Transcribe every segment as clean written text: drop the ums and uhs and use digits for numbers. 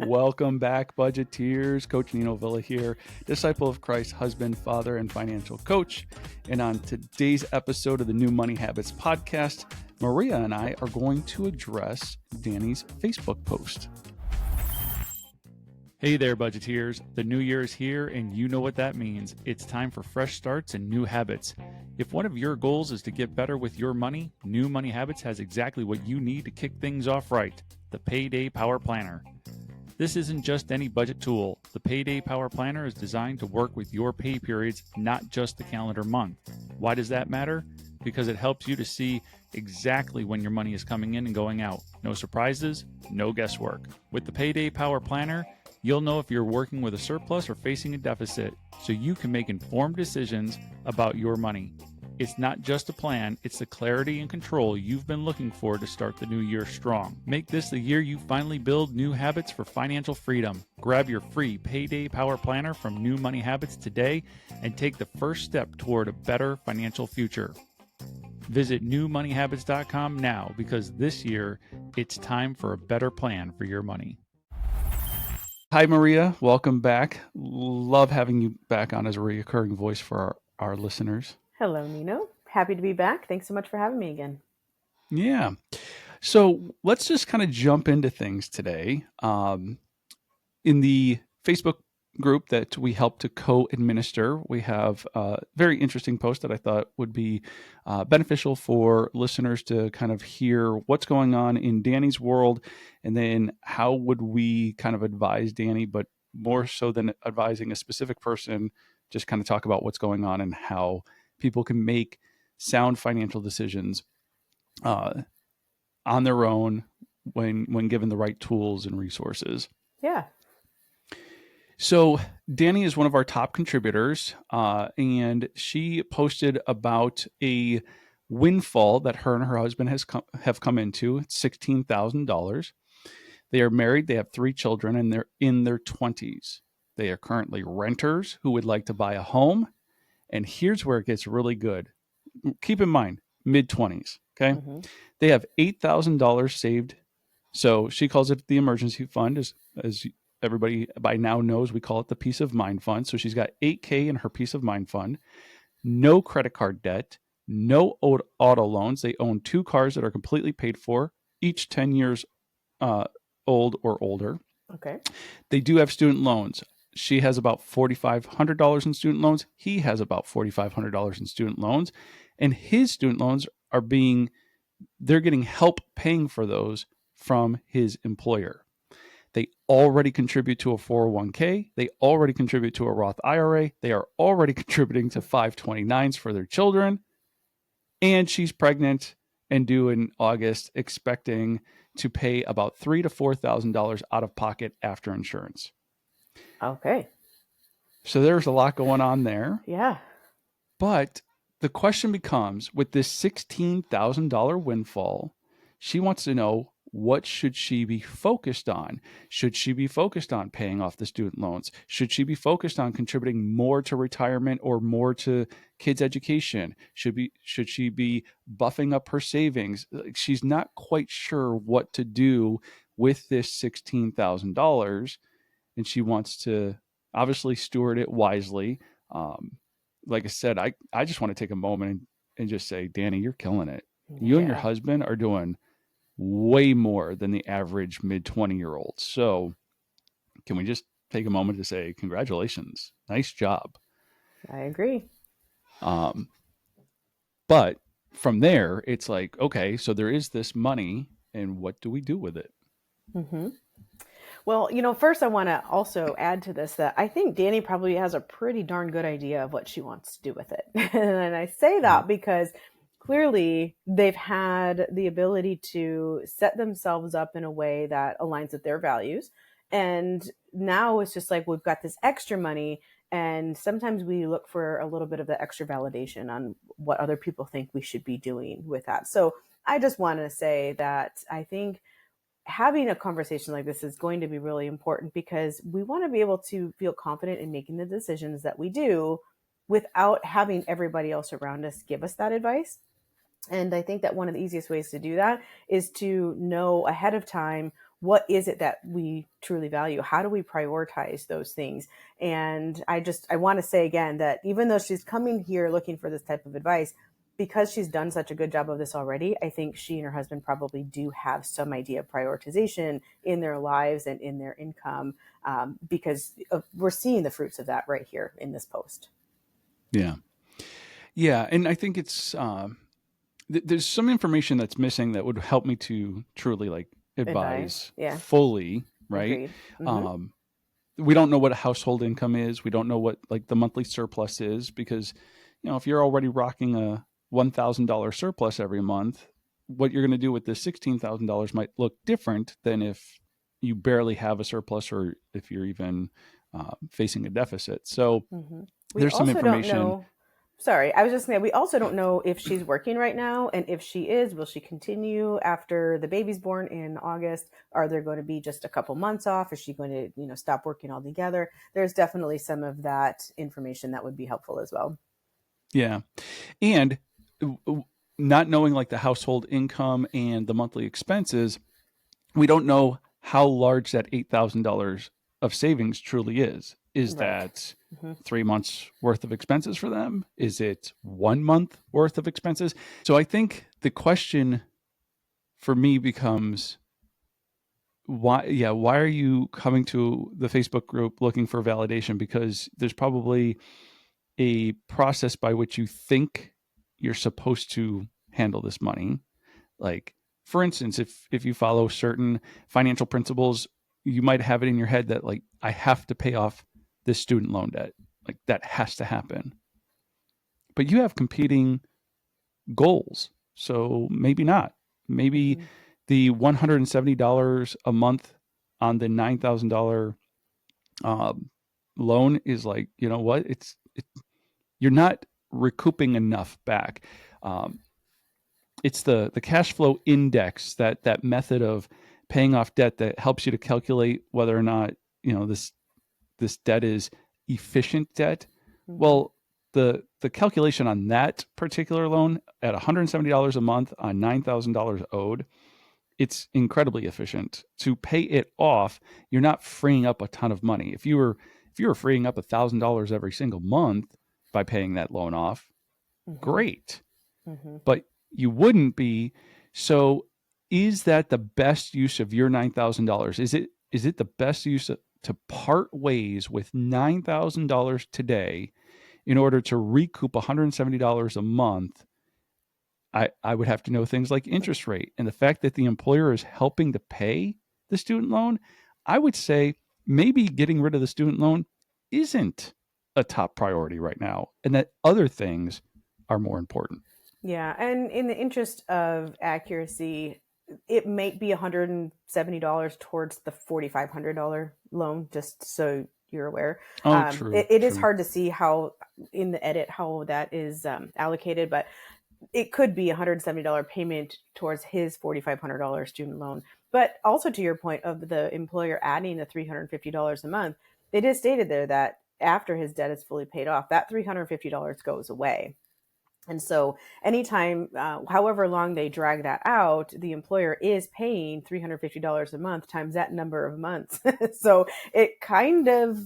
Welcome back, budgeteers. Coach Nino Villa here, disciple of Christ, husband, father, and financial coach. And on today's episode of the New Money Habits podcast, Maria and I are going to address Danny's Facebook post. Hey there, budgeteers. The new year is here, and you know what that means. It's time for fresh starts and new habits. If one of your goals is to get better with your money, New Money Habits has exactly what you need to kick things off right: the Payday Power Planner. This isn't just any budget tool. The Payday Power Planner is designed to work with your pay periods, not just the calendar month. Why does that matter? Because it helps you to see exactly when your money is coming in and going out. No surprises, no guesswork. With the Payday Power Planner, you'll know if you're working with a surplus or facing a deficit, so you can make informed decisions about your money. It's not just a plan, it's the clarity and control you've been looking for to start the new year strong. Make this the year you finally build new habits for financial freedom. Grab your free Payday Power Planner from New Money Habits today and take the first step toward a better financial future. Visit newmoneyhabits.com now, because this year it's time for a better plan for your money. Hi, Maria. Welcome back. Love having you back on as a recurring voice for our listeners. Hello, Nino. Happy to be back. Thanks so much for having me again. Yeah. So let's just kind of jump into things today. In the Facebook group that we help to co-administer, we have a very interesting post that I thought would be beneficial for listeners to kind of hear what's going on in Danny's world, and then how would we kind of advise Danny, but more so than advising a specific person, just kind of talk about what's going on and how people can make sound financial decisions on their own when given the right tools and resources. Yeah. So Danny is one of our top contributors, and she posted about a windfall that her and her husband have come into. It's $16,000. They are married. They have 3 children, and they're in their 20s. They are currently renters who would like to buy a home. And here's where it gets really good. Keep in mind, mid-20s, okay? Mm-hmm. They have $8,000 saved. So she calls it the emergency fund, as everybody by now knows, we call it the peace of mind fund. So she's got $8,000 in her peace of mind fund, no credit card debt, no auto loans. They own 2 cars that are completely paid for, each 10 years old or older. Okay. They do have student loans. She has about $4,500 in student loans. He has about $4,500 in student loans. And his student loans they're getting help paying for those from his employer. They already contribute to a 401k. They already contribute to a Roth IRA. They are already contributing to 529s for their children. And she's pregnant and due in August, expecting to pay about $3,000 to $4,000 out of pocket after insurance. Okay. So there's a lot going on there. Yeah. But the question becomes, with this $16,000 windfall, she wants to know, what should she be focused on? Should she be focused on paying off the student loans? Should she be focused on contributing more to retirement or more to kids' education? Should she be buffing up her savings? She's not quite sure what to do with this $16,000, and she wants to obviously steward it wisely. Like I said, I just want to take a moment and just say, Danny, you're killing it. You and your husband are doing way more than the average mid-20-year-old. So can we just take a moment to say congratulations? Nice job. I agree. But from there, it's like, okay, so there is this money, and what do we do with it? Mm-hmm. Well, first I want to also add to this that I think Danny probably has a pretty darn good idea of what she wants to do with it. And I say that because clearly they've had the ability to set themselves up in a way that aligns with their values. And now it's just like, we've got this extra money. And sometimes we look for a little bit of the extra validation on what other people think we should be doing with that. So I just want to say that I think having a conversation like this is going to be really important, because we want to be able to feel confident in making the decisions that we do without having everybody else around us give us that advice. And I think that one of the easiest ways to do that is to know ahead of time what is it that we truly value? How do we prioritize those things? And I want to say again that even though she's coming here looking for this type of advice, because she's done such a good job of this already, I think she and her husband probably do have some idea of prioritization in their lives and in their income, because we're seeing the fruits of that right here in this post. Yeah. Yeah. And I think it's, there's some information that's missing that would help me to truly like Advise. advise Yeah. fully, right? Agreed. Mm-hmm. Um, we don't know what a household income is. We don't know what like the monthly surplus is because, if you're already rocking a $1,000 surplus every month, what you're going to do with this $16,000 might look different than if you barely have a surplus or if you're even facing a deficit. So Mm-hmm. We there's some also don't information. know. Sorry, I was just saying, we also don't know if she's working right now. And if she is, will she continue after the baby's born in August? Are there going to be just a couple months off? Is she going to, stop working altogether? There's definitely some of that information that would be helpful as well. Yeah. And not knowing like the household income and the monthly expenses, we don't know how large that $8,000 of savings truly is. Is Right. that Mm-hmm. 3 months worth of expenses for them? Is it 1 month worth of expenses? So I think the question for me becomes why are you coming to the Facebook group looking for validation? Because there's probably a process by which you think you're supposed to handle this money. Like, for instance, if you follow certain financial principles, you might have it in your head that like I have to pay off this student loan debt. Like that has to happen. But you have competing goals. So maybe not. Maybe Mm-hmm. the $170 a month on the $9,000 loan is like, you know what? You're not recouping enough back. Um, it's the cash flow index, that method of paying off debt that helps you to calculate whether or not this debt is efficient debt. Mm-hmm. Well, the calculation on that particular loan at $170 a month on $9,000 owed, it's incredibly efficient. To pay it off, you're not freeing up a ton of money. If you were freeing up $1,000 every single month by paying that loan off, Mm-hmm. great. Mm-hmm. But you wouldn't be. So is that the best use of your $9,000? Is it the best use to part ways with $9,000 today in order to recoup $170 a month? I would have to know things like interest rate and the fact that the employer is helping to pay the student loan. I would say maybe getting rid of the student loan isn't a top priority right now, and that other things are more important. Yeah, and in the interest of accuracy, it might be $170 towards the $4,500 loan, just so you're aware. Oh, It is true. hard to see how in the edit how that is allocated, but it could be $170 payment towards his $4,500 student loan. But also to your point of the employer adding the $350 a month, it is stated there that after his debt is fully paid off, that $350 goes away. And so, anytime, however long they drag that out, the employer is paying $350 a month times that number of months. So, it kind of,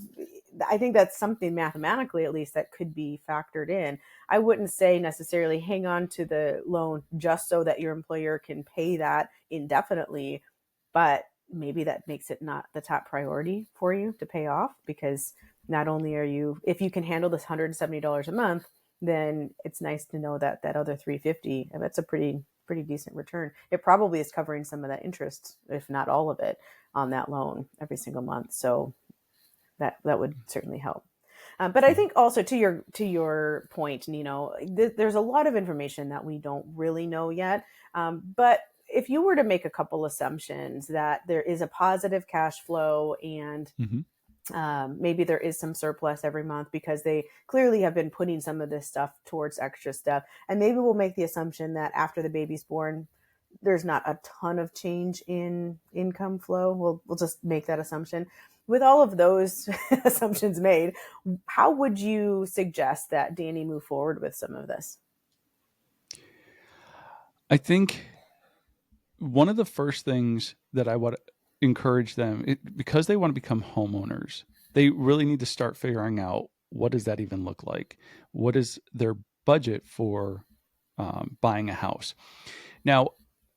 I think that's something mathematically, at least, that could be factored in. I wouldn't say necessarily hang on to the loan just so that your employer can pay that indefinitely, but maybe that makes it not the top priority for you to pay off, because not only are you, if you can handle this $170 a month, then it's nice to know that that other 350, that's a pretty decent return. It probably is covering some of that interest, if not all of it, on that loan every single month. So that would certainly help. But I think also to your point, Nino, there's a lot of information that we don't really know yet. But if you were to make a couple assumptions that there is a positive cash flow and Mm-hmm. maybe there is some surplus every month because they clearly have been putting some of this stuff towards extra stuff. And maybe we'll make the assumption that after the baby's born, there's not a ton of change in income flow. We'll just make that assumption. With all of those assumptions made, how would you suggest that Danny move forward with some of this? I think one of the first things that I would encourage them because they want to become homeowners. They really need to start figuring out, what does that even look like? What is their budget for buying a house? Now,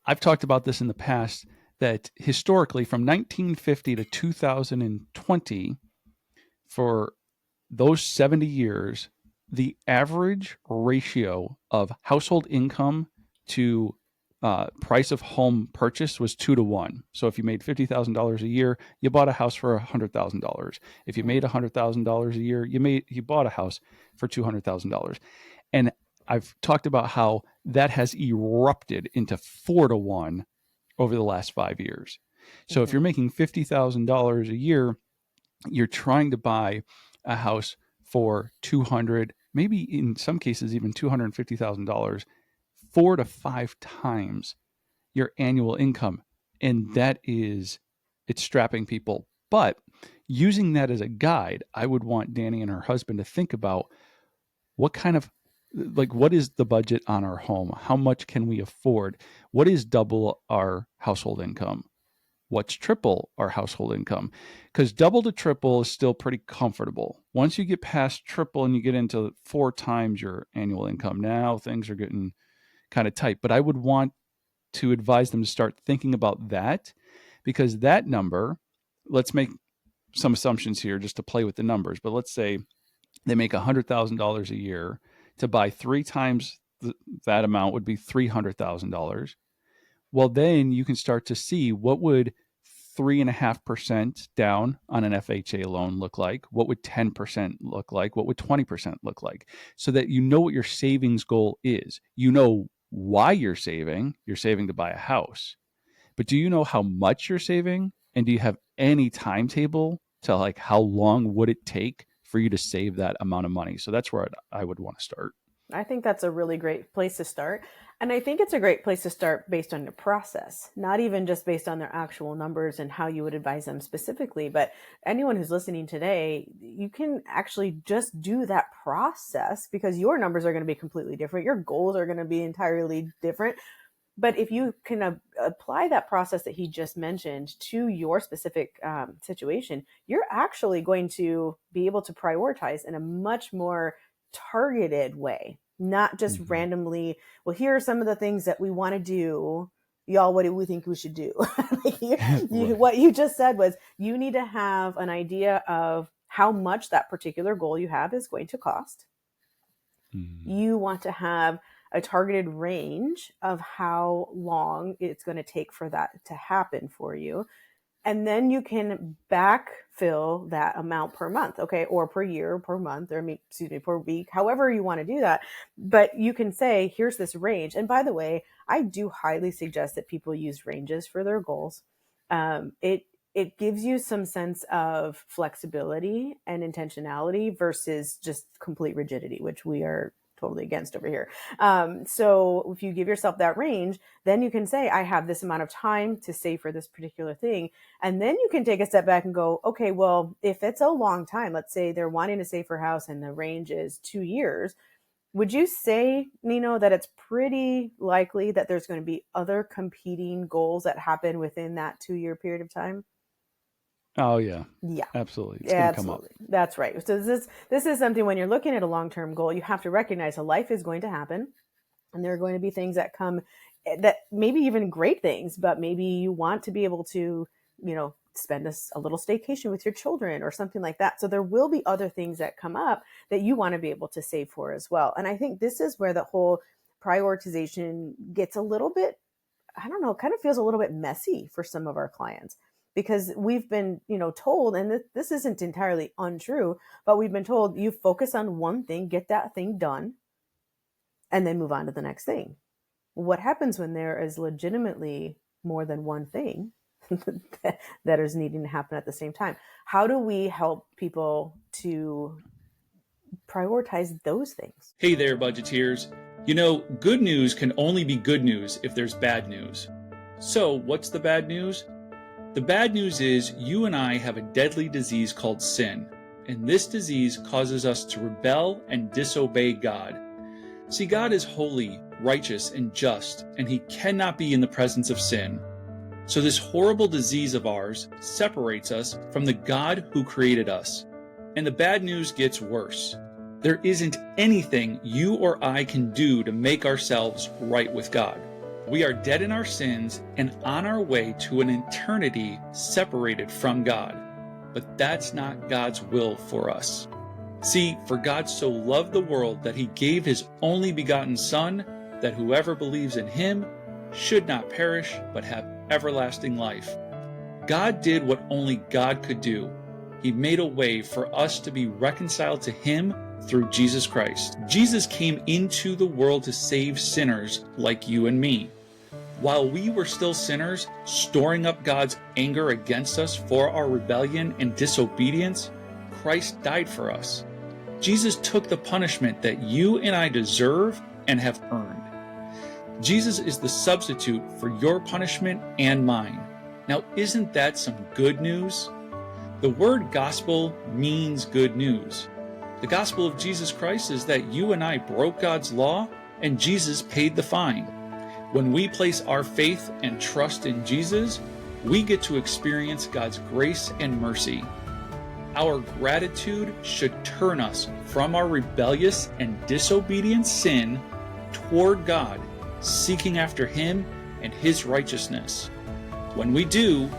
I've talked about this in the past, that historically from 1950 to 2020, for those 70 years, the average ratio of household income to price of home purchase was 2 to 1. So if you made $50,000 a year, you bought a house for $100,000. If you made $100,000 a year, you bought a house for $200,000. And I've talked about how that has erupted into 4 to 1 over the last 5 years. So if you're making $50,000 a year, you're trying to buy a house for 200, maybe in some cases even $250,000, 4 to 5 times your annual income. And it's strapping people. But using that as a guide, I would want Danny and her husband to think about, what is the budget on our home? How much can we afford? What is double our household income? What's triple our household income? Because double to triple is still pretty comfortable. Once you get past triple and you get into 4 times your annual income, now things are getting kind of tight. But I would want to advise them to start thinking about that, because that number, let's make some assumptions here just to play with the numbers. But let's say they make $100,000 a year. To buy 3 times that amount would be $300,000. Well, then you can start to see, what would 3.5% down on an FHA loan look like? What would 10% look like? What would 20% look like? So that you know what your savings goal is. You know why you're saving. You're saving to buy a house. But do you know how much you're saving? And do you have any timetable to, like, how long would it take for you to save that amount of money? So that's where I would want to start. I think that's a really great place to start. And I think it's a great place to start based on your process, not even just based on their actual numbers and how you would advise them specifically. But anyone who's listening today, you can actually just do that process, because your numbers are going to be completely different. Your goals are going to be entirely different. But if you can apply that process that he just mentioned to your specific situation, you're actually going to be able to prioritize in a much more targeted way, not just randomly, well, here are some of the things that we want to do. Y'all, what do we think we should do? What you just said was, you need to have an idea of how much that particular goal you have is going to cost. You want to have a targeted range of how long it's going to take for that to happen for you. And then you can backfill that amount per month, okay, or per year, per month, or per week, however you want to do that. But you can say, here's this range. And by the way, I do highly suggest that people use ranges for their goals. It gives you some sense of flexibility and intentionality versus just complete rigidity, which we are totally against over here. So if you give yourself that range, then you can say, I have this amount of time to save for this particular thing. And then you can take a step back and go, okay, well, if it's a long time, let's say they're wanting to save for a house and the range is 2 years, would you say, Nino, that it's pretty likely that there's going to be other competing goals that happen within that 2-year period of time? Oh yeah. Yeah. Absolutely. It's going to come up. That's right. So this is something, when you're looking at a long-term goal, you have to recognize a life is going to happen, and there are going to be things that come, that maybe even great things, but maybe you want to be able to, spend a little staycation with your children or something like that. So there will be other things that come up that you want to be able to save for as well. And I think this is where the whole prioritization gets a little bit, I don't know, kind of feels a little bit messy for some of our clients. Because we've been, told, and this isn't entirely untrue, but we've been told, you focus on one thing, get that thing done, and then move on to the next thing. What happens when there is legitimately more than one thing that is needing to happen at the same time? How do we help people to prioritize those things? Hey there, budgeteers. Good news can only be good news if there's bad news. So what's the bad news? The bad news is you and I have a deadly disease called sin, and this disease causes us to rebel and disobey God. See, God is holy, righteous, and just, and he cannot be in the presence of sin. So this horrible disease of ours separates us from the God who created us. And the bad news gets worse. There isn't anything you or I can do to make ourselves right with God. We are dead in our sins and on our way to an eternity separated from God. But that's not God's will for us. See, for God so loved the world that he gave his only begotten Son, that whoever believes in him should not perish but have everlasting life. God did what only God could do. He made a way for us to be reconciled to him through Jesus Christ. Jesus came into the world to save sinners like you and me. While we were still sinners, storing up God's anger against us for our rebellion and disobedience, Christ died for us. Jesus took the punishment that you and I deserve and have earned. Jesus is the substitute for your punishment and mine. Now, isn't that some good news? The word gospel means good news. The gospel of Jesus Christ is that you and I broke God's law and Jesus paid the fine. When we place our faith and trust in Jesus, we get to experience God's grace and mercy. Our gratitude should turn us from our rebellious and disobedient sin toward God, seeking after him and his righteousness. When we do,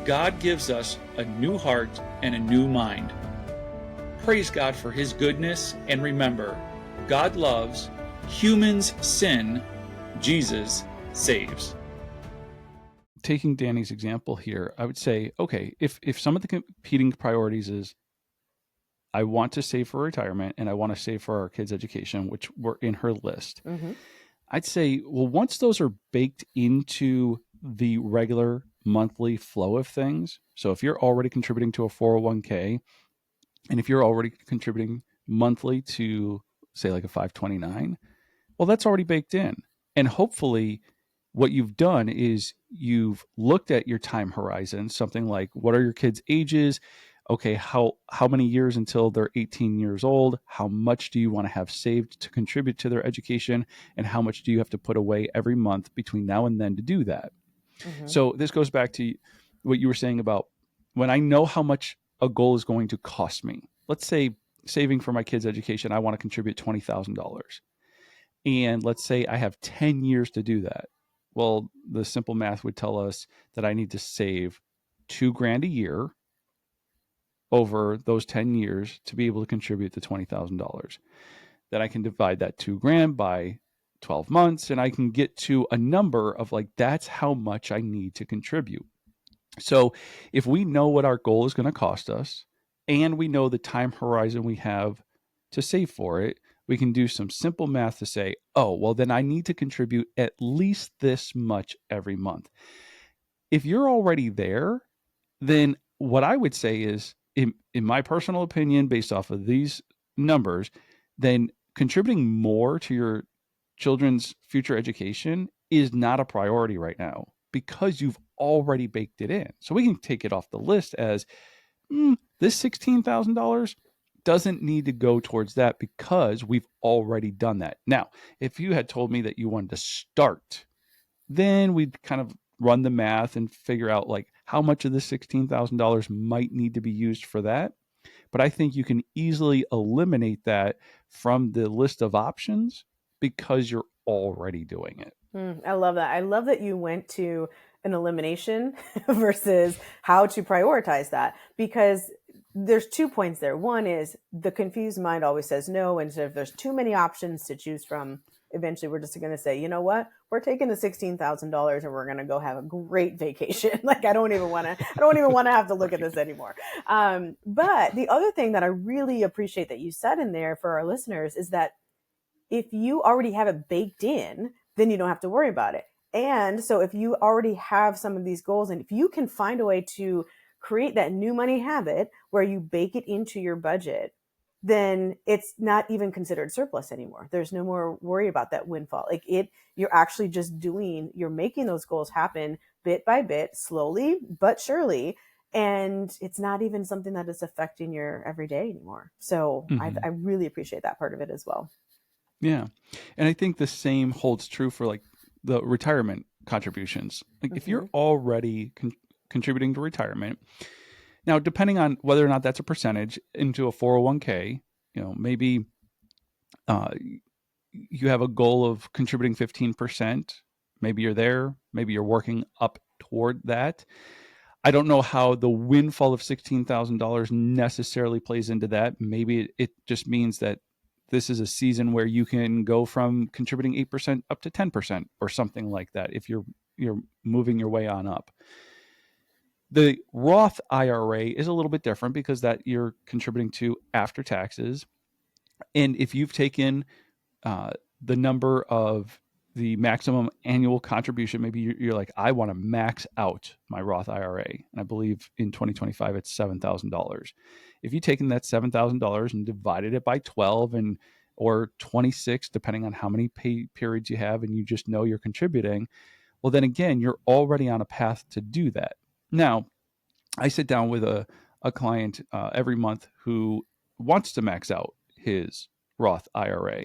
God gives us a new heart and a new mind. Praise God for his goodness, and remember, God loves, humans sin, Jesus saves. Taking Danny's example here, I would say, okay, if some of the competing priorities is I want to save for retirement and I want to save for our kids' education, which were in her list, I'd say, well, once those are baked into the regular monthly flow of things, so if you're already contributing to a 401k, and if you're already contributing monthly to, say, like a 529, well, that's already baked in. And hopefully what you've done is you've looked at your time horizon, something like, what are your kids' ages? Okay, how many years until they're 18 years old? How much do you want to have saved to contribute to their education? And how much do you have to put away every month between now and then to do that? So this goes back to what you were saying about when I know how much a goal is going to cost me. Let's say saving for my kids' education, I want to contribute $20,000. And let's say I have 10 years to do that. Well, the simple math would tell us that I need to save $2,000 a year over those 10 years to be able to contribute the $20,000. Then I can divide that $2,000 by 12 months and I can get to a number of like, that's how much I need to contribute. So if we know what our goal is going to cost us and we know the time horizon we have to save for it, we can do some simple math to say, oh, well, then I need to contribute at least this much every month. If you're already there, then what I would say is, in my personal opinion, based off of these numbers, then contributing more to your children's future education is not a priority right now because you've already baked it in. So we can take it off the list as this $16,000 doesn't need to go towards that because we've already done that. Now, if you had told me that you wanted to start, then we'd kind of run the math and figure out like how much of this $16,000 might need to be used for that. But I think you can easily eliminate that from the list of options because you're already doing it. I love that. I love that you went to an elimination versus how to prioritize that, because there's 2 points there. One is the confused mind always says no. And so if there's too many options to choose from, eventually we're just going to say, you know what, we're taking the $16,000 and we're going to go have a great vacation. Like, I don't even want to have to look at this anymore. But the other thing that I really appreciate that you said in there for our listeners is that if you already have it baked in, then you don't have to worry about it. And so if you already have some of these goals, and if you can find a way to create that new money habit where you bake it into your budget, then it's not even considered surplus anymore. There's no more worry about that windfall. Like you're actually just you're making those goals happen bit by bit, slowly but surely. And it's not even something that is affecting your everyday anymore. So I really appreciate that part of it as well. Yeah. And I think the same holds true for like the retirement contributions. Like if Mm-hmm. you're already contributing to retirement, now depending on whether or not that's a percentage into a 401k, maybe uh, you have a goal of contributing 15%. Maybe you're there. Maybe you're working up toward that. I don't know how the windfall of $16,000 necessarily plays into that. Maybe it just means that this is a season where you can go from contributing 8% up to 10% or something like that if you're moving your way on up. The Roth IRA is a little bit different because that you're contributing to after taxes. And if you've taken uh, the number of the maximum annual contribution, maybe you're like, I want to max out my Roth IRA. And I believe in 2025, it's $7,000. If you've taken that $7,000 and divided it by 12 or 26, depending on how many pay periods you have, and you just know you're contributing, well, then again, you're already on a path to do that. Now, I sit down with a client every month who wants to max out his Roth IRA.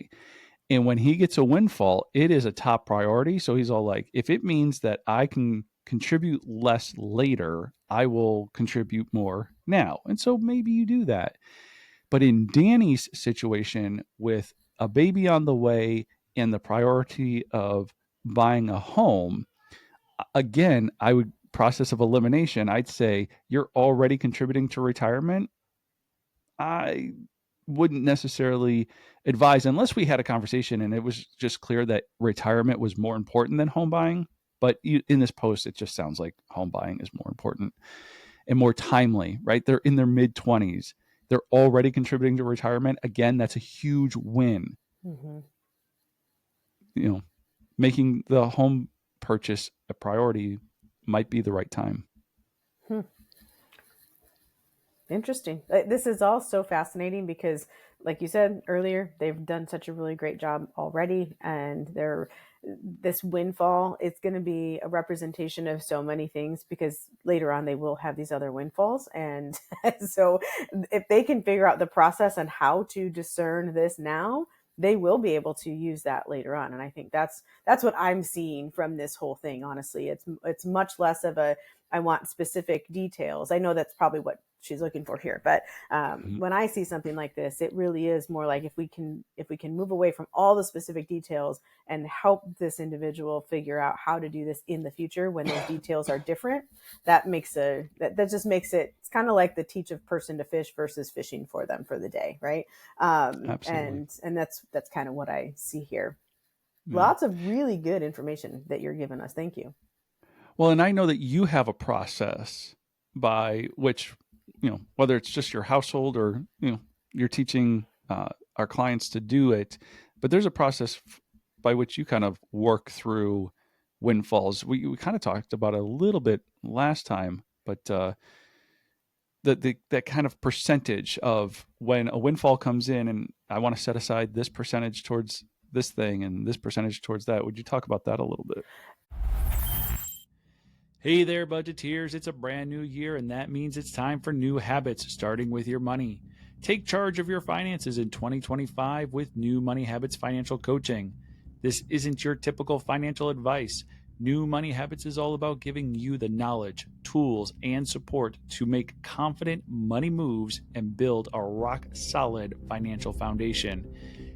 And when he gets a windfall, it is a top priority. So he's all like, if it means that I can contribute less later, I will contribute more now. And so maybe you do that. But in Danny's situation with a baby on the way and the priority of buying a home, again, I would process of elimination, I'd say you're already contributing to retirement. I wouldn't necessarily advise unless we had a conversation and it was just clear that retirement was more important than home buying. But in this post, it just sounds like home buying is more important and more timely, right? They're in their mid 20s. They're already contributing to retirement. Again, that's a huge win. Mm-hmm. You know, making the home purchase a priority might be the right time. Hmm. Interesting. This is all so fascinating because, like you said earlier, they've done such a really great job already, and they're this windfall. It's going to be a representation of so many things because later on they will have these other windfalls, and so if they can figure out the process on how to discern this now, they will be able to use that later on. And I think that's what I'm seeing from this whole thing. Honestly, it's much less of a I want specific details. I know that's probably what she's looking for here, but Mhm. when I see something like this, it really is more like if we can move away from all the specific details and help this individual figure out how to do this in the future when those details are different, that just makes it. It's kind of like the teach a person to fish versus fishing for them for the day, right? Absolutely. And that's kind of what I see here. Yeah. Lots of really good information that you're giving us. Thank you. Well, and I know that you have a process by which, whether it's just your household or, you're teaching our clients to do it, but there's a process by which you kind of work through windfalls. We kind of talked about it a little bit last time, but that kind of percentage of when a windfall comes in and I want to set aside this percentage towards this thing and this percentage towards that. Would you talk about that a little bit? Hey there, budgeteers. It's a brand new year, and that means it's time for new habits, starting with your money. Take charge of your finances in 2025 with New Money Habits Financial Coaching. This isn't your typical financial advice. New Money Habits is all about giving you the knowledge, tools, and support to make confident money moves and build a rock solid financial foundation.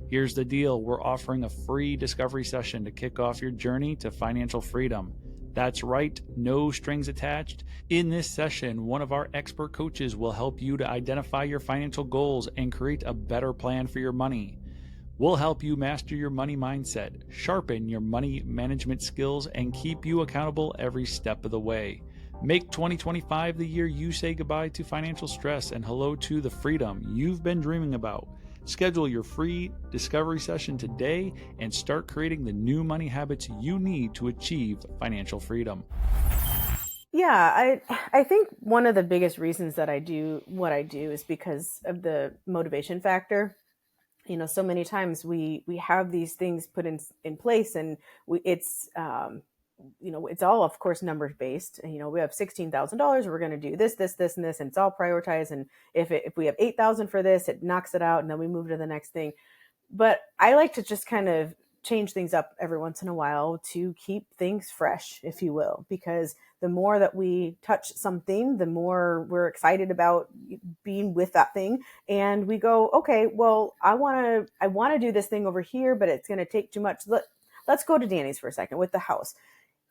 Here's the deal, we're offering a free discovery session to kick off your journey to financial freedom. That's right, no strings attached. In this session, one of our expert coaches will help you to identify your financial goals and create a better plan for your money. We'll help you master your money mindset, sharpen your money management skills, and keep you accountable every step of the way. Make 2025 the year you say goodbye to financial stress and hello to the freedom you've been dreaming about. Schedule your free discovery session today and start creating the new money habits you need to achieve financial freedom. Yeah, I think one of the biggest reasons that I do what I do is because of the motivation factor. So many times we have these things put in place, and it's all of course numbers based. And, we have $16,000, we're going to do this and this, and it's all prioritized. And if we have 8,000 for this, it knocks it out, and then we move to the next thing. But I like to just kind of change things up every once in a while to keep things fresh, if you will, because the more that we touch something, the more we're excited about being with that thing. And we go, okay, well, I want to do this thing over here, but it's going to take too much. Let's go to Danny's for a second with the house.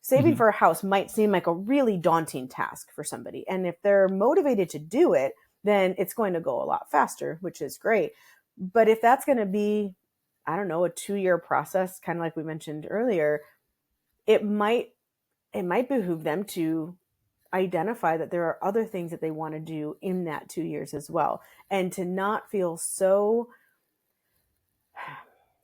Saving for a house might seem like a really daunting task for somebody. And if they're motivated to do it, then it's going to go a lot faster, which is great. But if that's going to be, I don't know, a 2-year process, kind of like we mentioned earlier, it might behoove them to identify that there are other things that they want to do in that 2 years as well. And to not feel so,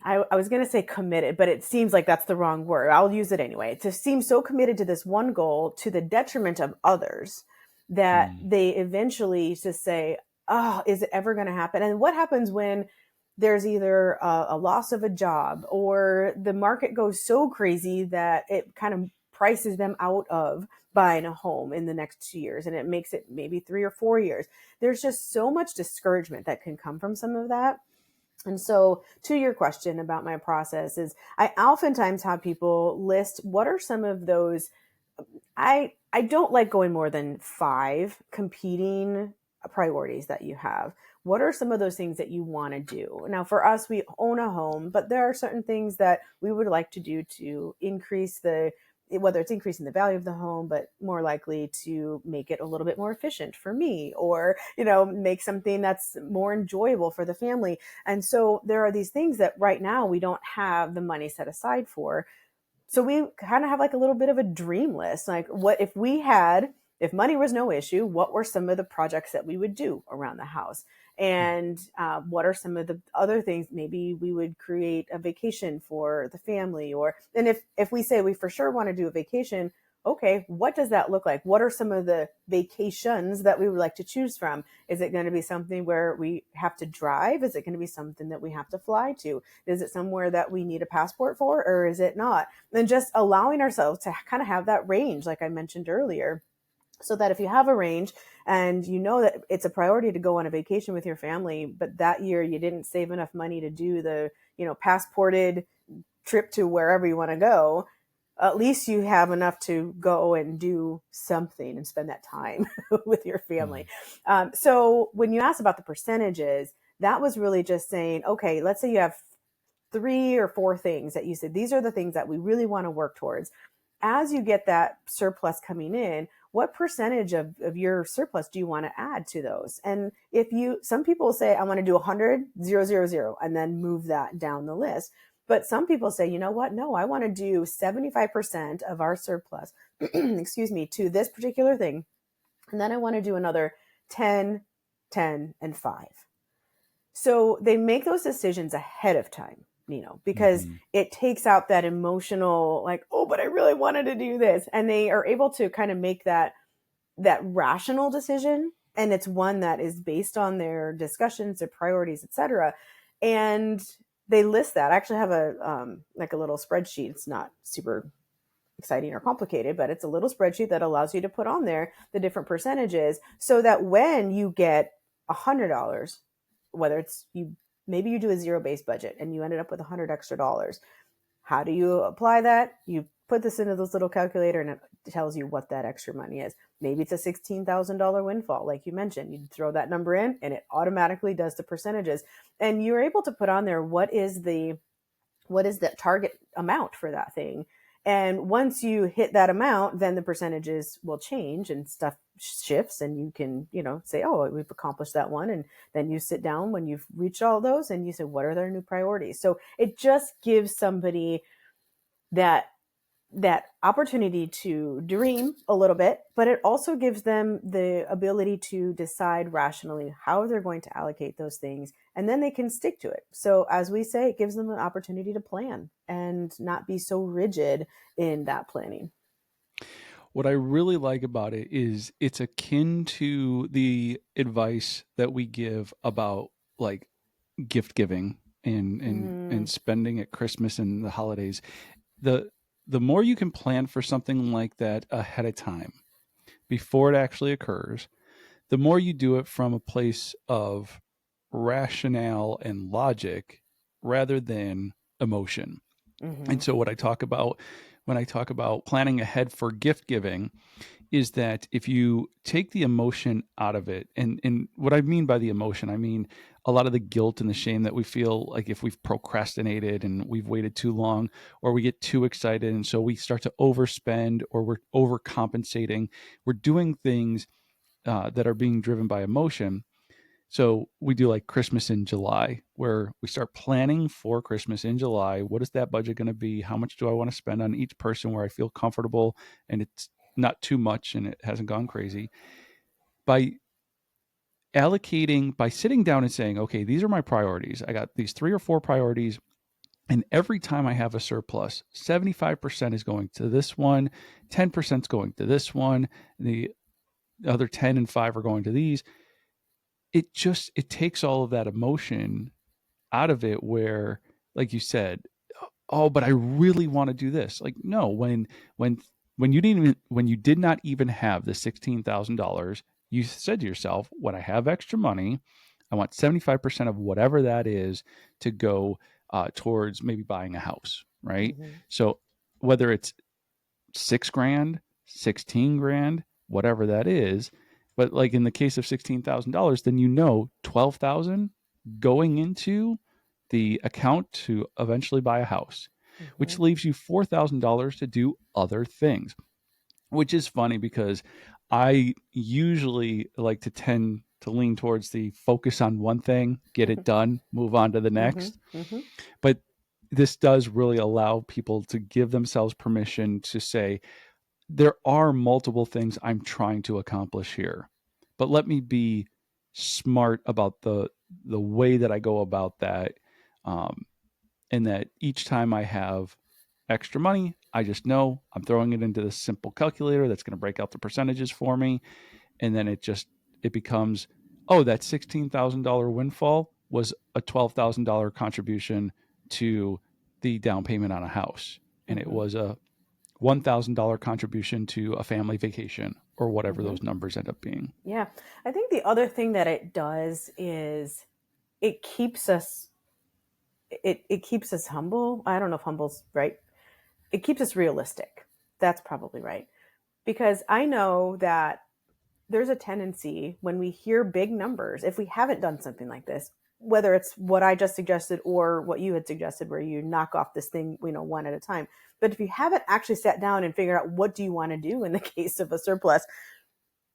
I was going to say committed, but it seems like that's the wrong word. I'll use it anyway. To seem so committed to this one goal to the detriment of others that they eventually just say, oh, is it ever going to happen? And what happens when there's either a loss of a job or the market goes so crazy that it kind of prices them out of buying a home in the next 2 years, and it makes it maybe 3 or 4 years. There's just so much discouragement that can come from some of that. And so to your question about my process is I oftentimes have people list what are some of those. I don't like going more than 5 competing priorities that you have. What are some of those things that you want to do? Now, for us, we own a home, but there are certain things that we would like to do to increase whether it's increasing the value of the home, but more likely to make it a little bit more efficient for me, or, make something that's more enjoyable for the family. And so there are these things that right now we don't have the money set aside for. So we kind of have like a little bit of a dream list. Like, what if money was no issue, what were some of the projects that we would do around the house? And what are some of the other things? Maybe we would create a vacation for the family, and if we say we for sure want to do a vacation, okay, what does that look like? What are some of the vacations that we would like to choose from? Is it going to be something where we have to drive? Is it going to be something that we have to fly to? Is it somewhere that we need a passport for, or is it not? And just allowing ourselves to kind of have that range, like I mentioned earlier, so that if you have a range and you know that it's a priority to go on a vacation with your family, but that year you didn't save enough money to do the, passported trip to wherever you want to go, at least you have enough to go and do something and spend that time with your family. So when you asked about the percentages, that was really just saying, okay, let's say you have 3 or 4 things that you said, these are the things that we really want to work towards. As you get that surplus coming in, what percentage of your surplus do you want to add to those? And some people say, I want to do 100, 0, 0, 0, and then move that down the list. But some people say, you know what? No, I want to do 75% of our surplus, excuse me, to this particular thing. And then I want to do another 10, 10, and 5. So they make those decisions ahead of time, Nino, because it takes out that emotional, like, oh, but I really wanted to do this. And they are able to kind of make that rational decision. And it's one that is based on their discussions, their priorities, etc. And they list that. I actually have a little spreadsheet. It's not super exciting or complicated, but it's a little spreadsheet that allows you to put on there the different percentages, so that when you get $100, whether it's maybe you do a zero-based budget and you ended up with $100 extra. How do you apply that? You put this into this little calculator and it tells you what that extra money is. Maybe it's a $16,000 windfall, like you mentioned. You throw that number in and it automatically does the percentages. And you're able to put on there what is the target amount for that thing. And once you hit that amount, then the percentages will change and stuff shifts, and you can, say, oh, we've accomplished that one. And then you sit down when you've reached all those and you say, what are their new priorities? So it just gives somebody that opportunity to dream a little bit, but it also gives them the ability to decide rationally how they're going to allocate those things, and then they can stick to it. So as we say, it gives them an opportunity to plan and not be so rigid in that planning. What I really like about it is it's akin to the advice that we give about like gift giving and spending at Christmas and the holidays. The more you can plan for something like that ahead of time, before it actually occurs, the more you do it from a place of rationale and logic rather than emotion. Mm-hmm. And so what I talk about when I talk about planning ahead for gift giving is that if you take the emotion out of it, and what I mean by the emotion, I mean a lot of the guilt and the shame that we feel like if we've procrastinated and we've waited too long, or we get too excited. And so we start to overspend, or we're overcompensating. We're doing things that are being driven by emotion. So we do like Christmas in July, where we start planning for Christmas in July. What is that budget going to be? How much do I want to spend on each person where I feel comfortable and it's not too much and it hasn't gone crazy? By allocating, by sitting down and saying, okay, these are my priorities. I got these 3 or 4 priorities. And every time I have a surplus, 75% is going to this one, 10% is going to this one, the other 10 and 5 are going to these. It takes all of that emotion out of it, where, like you said, oh, but I really want to do this. Like, no, when when you did not even have the $16,000, you said to yourself, when I have extra money, I want 75% of whatever that is to go towards maybe buying a house, right? Mm-hmm. So whether it's 6 grand, 16 grand, whatever that is. But like in the case of $16,000, then 12,000 going into the account to eventually buy a house, Mm-hmm. which leaves you $4,000 to do other things, which is funny because I usually like to tend to lean towards the focus on one thing, get it done, move on to the Mm-hmm. next. Mm-hmm. But this does really allow people to give themselves permission to say, there are multiple things I'm trying to accomplish here, but let me be smart about the way that I go about that, um, and that each time I have extra money, I just know I'm throwing it into this simple calculator that's going to break out the percentages for me, and then it becomes, oh, that $16,000 windfall was a $12,000 contribution to the down payment on a house, and it Mm-hmm. was a $1,000 contribution to a family vacation, or whatever Mm-hmm. those numbers end up being. Yeah. I think the other thing that it does is it keeps us it keeps us humble. I don't know if humble's right. It keeps us realistic. That's probably right. Because I know that there's a tendency when we hear big numbers, if we haven't done something like this, whether it's what I just suggested or what you had suggested, where you knock off this thing, one at a time. But if you haven't actually sat down and figured out what do you want to do in the case of a surplus,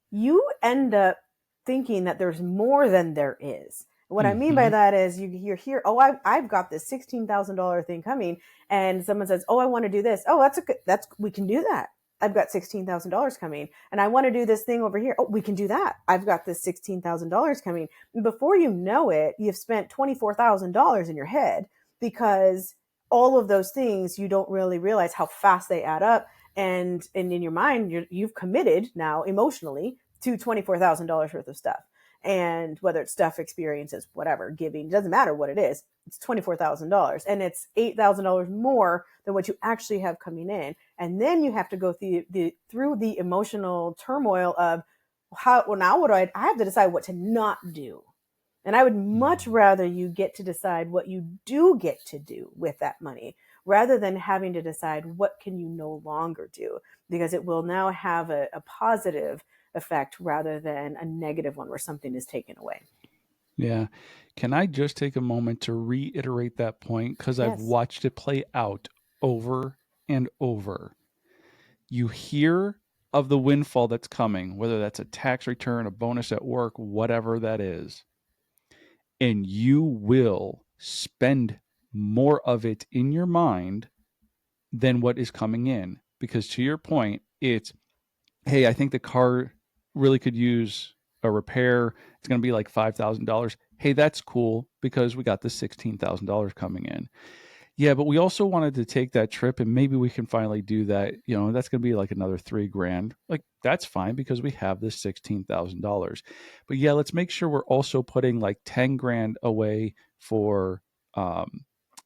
you end up thinking that there's more than there is. What I mean by Mm-hmm. that is you're here, oh, I've got this $16,000 thing coming, and someone says, oh, I want to do this. Oh, we can do that. I've got $16,000 coming, and I want to do this thing over here. Oh, we can do that. I've got this $16,000 coming. And before you know it, you've spent $24,000 in your head, because all of those things, you don't really realize how fast they add up. And in your mind, you've committed now emotionally to $24,000 worth of stuff. And whether it's stuff, experiences, whatever, giving, doesn't matter what it is, it's $24,000, and it's $8,000 more than what you actually have coming in. And then you have to go through the emotional turmoil of now what do I have to decide what to not do. And I would much rather you get to decide what you do get to do with that money, rather than having to decide what can you no longer do, because it will now have a positive effect rather than a negative one where something is taken away. Yeah. Can I just take a moment to reiterate that point? Because I've Yes. watched it play out over and over. You hear of the windfall that's coming, whether that's a tax return, a bonus at work, whatever that is, and you will spend more of it in your mind than what is coming in. Because to your point, it's, hey, I think the car really could use a repair. It's going to be like $5,000. Hey, that's cool because we got this $16,000 coming in. Yeah, but we also wanted to take that trip and maybe we can finally do that. That's going to be like another 3 grand. Like, that's fine because we have this $16,000. But yeah, let's make sure we're also putting like 10 grand away um,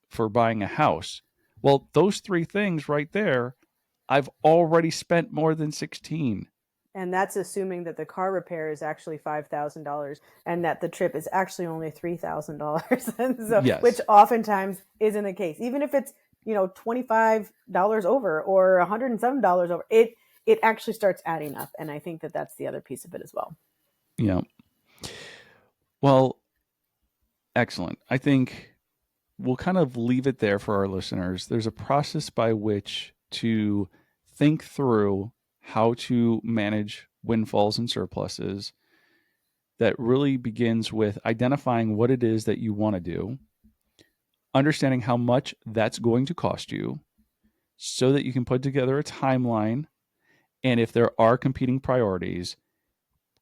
for buying a house. Well, those 3 things right there, I've already spent more than 16. And that's assuming that the car repair is actually $5,000 and that the trip is actually only $3,000. And so, which Yes. oftentimes isn't the case. Even if it's $25 over or $107 over, it actually starts adding up. And I think that that's the other piece of it as well. Yeah. Well, excellent. I think we'll kind of leave it there for our listeners. There's a process by which to think through how to manage windfalls and surpluses that really begins with identifying what it is that you want to do, understanding how much that's going to cost you so that you can put together a timeline. And if there are competing priorities,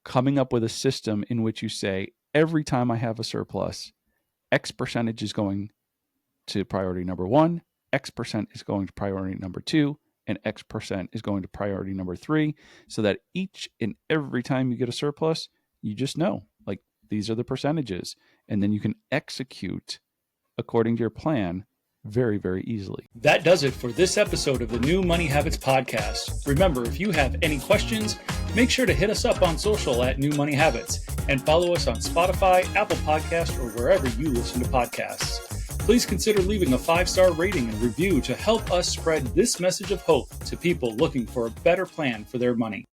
coming up with a system in which you say, every time I have a surplus, X percentage is going to priority number 1, X percent is going to priority number 2, and X percent is going to priority number 3, so that each and every time you get a surplus, you just know, like, these are the percentages. And then you can execute according to your plan very, very easily. That does it for this episode of the New Money Habits podcast. Remember, if you have any questions, make sure to hit us up on social at New Money Habits and follow us on Spotify, Apple Podcasts, or wherever you listen to podcasts. Please consider leaving a 5-star rating and review to help us spread this message of hope to people looking for a better plan for their money.